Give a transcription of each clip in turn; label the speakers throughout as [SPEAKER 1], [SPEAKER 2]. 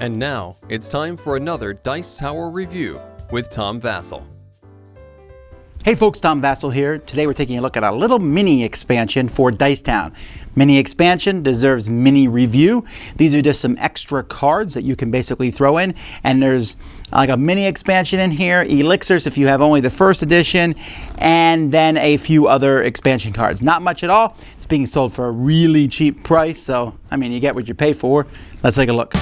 [SPEAKER 1] And now, it's time for another Dice Tower review with Tom Vasel.
[SPEAKER 2] Hey folks, Tom Vasel here. Today we're taking a look at a little mini expansion for Dice Town. Mini expansion deserves mini review. These are just some extra cards that you can basically throw in, and there's like a mini expansion in here, elixirs if you have only the first edition, and then a few other expansion cards. Not much at all. It's being sold for a really cheap price, so I mean, you get what you pay for. Let's take a look.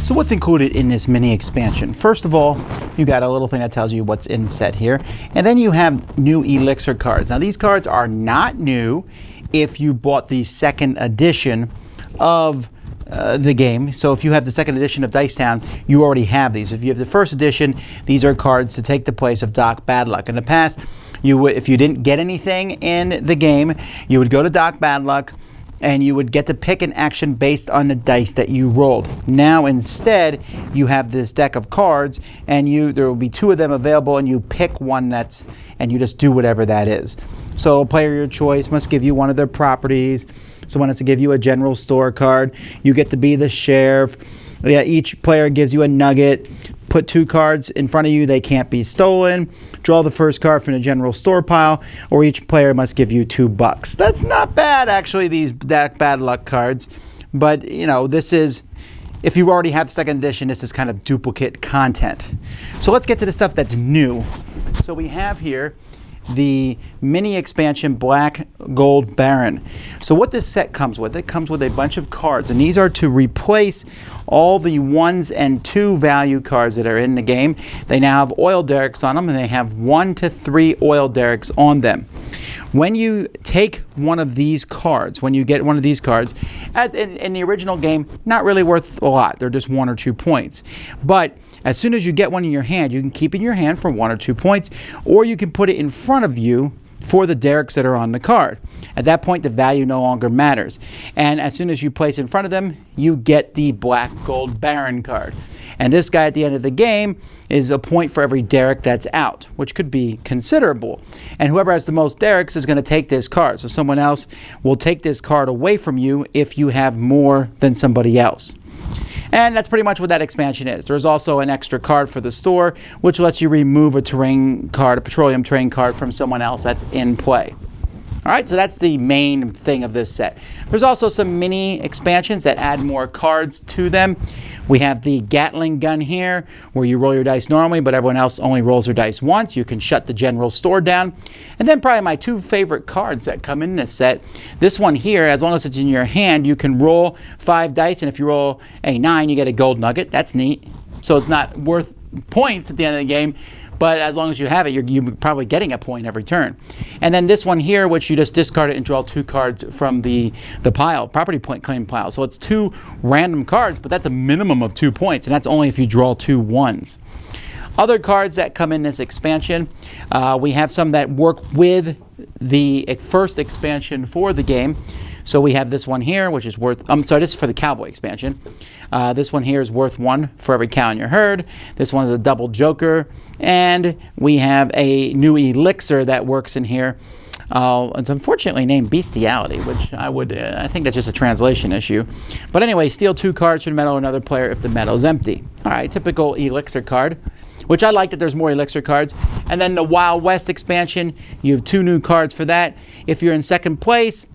[SPEAKER 2] So what's included in this mini expansion? First of all, you got a little thing that tells you what's in the set here. And then you have new elixir cards. Now these cards are not new if you bought the second edition of the game. So if you have the second edition of Dice Town, you already have these. If you have the first edition, these are cards to take the place of Doc Badluck. In the past, you would, if you didn't get anything in the game, you would go to Doc Badluck, and you would get to pick an action based on the dice that you rolled. Now instead, you have this deck of cards, and there will be two of them available, and you pick one and you just do whatever that is. So a player of your choice must give you one of their properties. Someone has to give you a general store card. You get to be the sheriff. Yeah, each player gives you a nugget. Put two cards in front of you, they can't be stolen. Draw the first card from the general store pile, or each player must give you $2. That's not bad, actually, these bad luck cards. But, you know, this is, if you already have the second edition, this is kind of duplicate content. So let's get to the stuff that's new. So we have here the mini expansion Black Gold Baron. So what this set comes with, it comes with a bunch of cards, and these are to replace all the 1s and 2 value cards that are in the game. They now have oil derricks on them, and they have 1 to 3 oil derricks on them. When you take one of these cards, when you get one of these cards, in the original game, not really worth a lot. They're just 1 or 2 points. But as soon as you get one in your hand, you can keep it in your hand for 1 or 2 points, or you can put it in front of you for the derricks that are on the card. At that point, the value no longer matters. And as soon as you place in front of them, you get the Black Gold Baron card. And this guy at the end of the game is a point for every derrick that's out, which could be considerable. And whoever has the most derricks is going to take this card. So someone else will take this card away from you if you have more than somebody else. And that's pretty much what that expansion is. There's also an extra card for the store, which lets you remove a terrain card, a petroleum terrain card from someone else that's in play. All right, so that's the main thing of this set. There's also some mini expansions that add more cards to them. We have the Gatling gun here, where you roll your dice normally, but everyone else only rolls their dice once. You can shut the general store down. And then probably my 2 favorite cards that come in this set. This one here, as long as it's in your hand, you can roll 5 dice, and if you roll a 9, you get a gold nugget. That's neat. So it's not worth points at the end of the game, but as long as you have it, you're probably getting a point every turn. And then this one here, which you just discard it and draw 2 cards from the pile, property point claim pile. So it's 2 random cards, but that's a minimum of 2 points, and that's only if you draw 2 1s. Other cards that come in this expansion, we have some that work with the first expansion for the game. So we have this one here, which is worth, this is for the Cowboy expansion. This one here is worth 1 for every cow in your herd. This one is a double joker. And we have a new elixir that works in here. It's unfortunately named Bestiality, which I think that's just a translation issue. But anyway, steal 2 cards from the meadow of another player if the meadow is empty. All right, typical elixir card, which I like that there's more elixir cards. And then the Wild West expansion, you have 2 new cards for that. If you're in second place,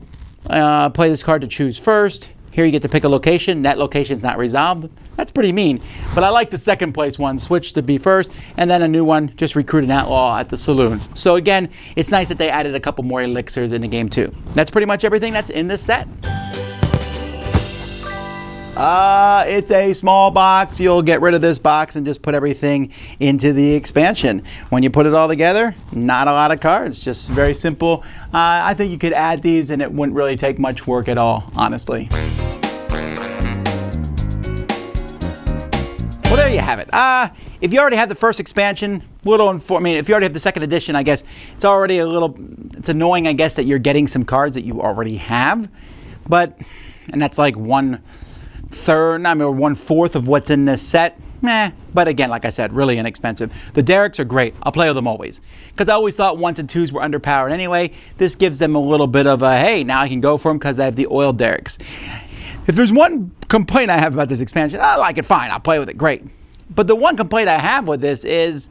[SPEAKER 2] play this card to choose first. Here you get to pick a location. That location's not resolved. That's pretty mean. But I like the second place one. Switch to be first. And then a new one, just recruit an outlaw at the saloon. So again, it's nice that they added a couple more elixirs in the game too. That's pretty much everything that's in this set. It's a small box. You'll get rid of this box and just put everything into the expansion. When you put it all together, not a lot of cards, just very simple. I think you could add these and it wouldn't really take much work at all, honestly. Well, there you have it. If you already have the first expansion, if you already have the second edition, I guess it's already it's annoying, I guess, that you're getting some cards that you already have. And that's like 1 1/3, or 1/4 of what's in this set. But again, like I said, really inexpensive. The Derricks are great. I'll play with them always. Because I always thought 1s and 2s were underpowered anyway. This gives them a little bit of a, hey, now I can go for them because I have the oil Derricks. If there's one complaint I have about this expansion, I like it fine. I'll play with it, great. But the one complaint I have with this is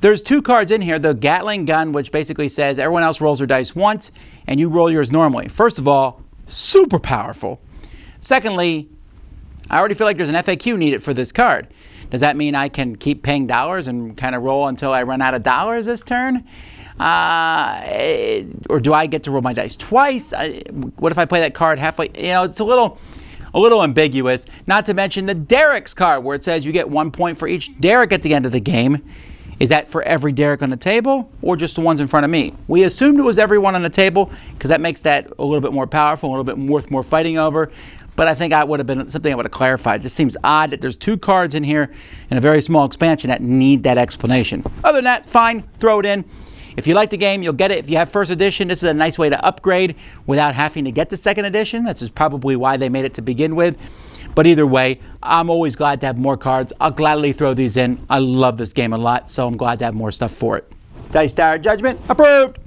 [SPEAKER 2] there's 2 cards in here. The Gatling gun, which basically says everyone else rolls their dice once and you roll yours normally. First of all, super powerful. Secondly, I already feel like there's an FAQ needed for this card. Does that mean I can keep paying dollars and kind of roll until I run out of dollars this turn? Or do I get to roll my dice twice? What if I play that card halfway? It's a little ambiguous. Not to mention the Derricks card, where it says you get 1 point for each Derrick at the end of the game. Is that for every Derrick on the table, or just the ones in front of me? We assumed it was everyone on the table, because that makes that a little bit more powerful, a little bit worth more fighting over. But I think I would have been something I would have clarified. It just seems odd that there's 2 cards in here in a very small expansion that need that explanation. Other than that, fine, throw it in. If you like the game, you'll get it. If you have first edition, this is a nice way to upgrade without having to get the second edition. That's just probably why they made it to begin with. But either way, I'm always glad to have more cards. I'll gladly throw these in. I love this game a lot, so I'm glad to have more stuff for it. Dice Tower Judgment, approved!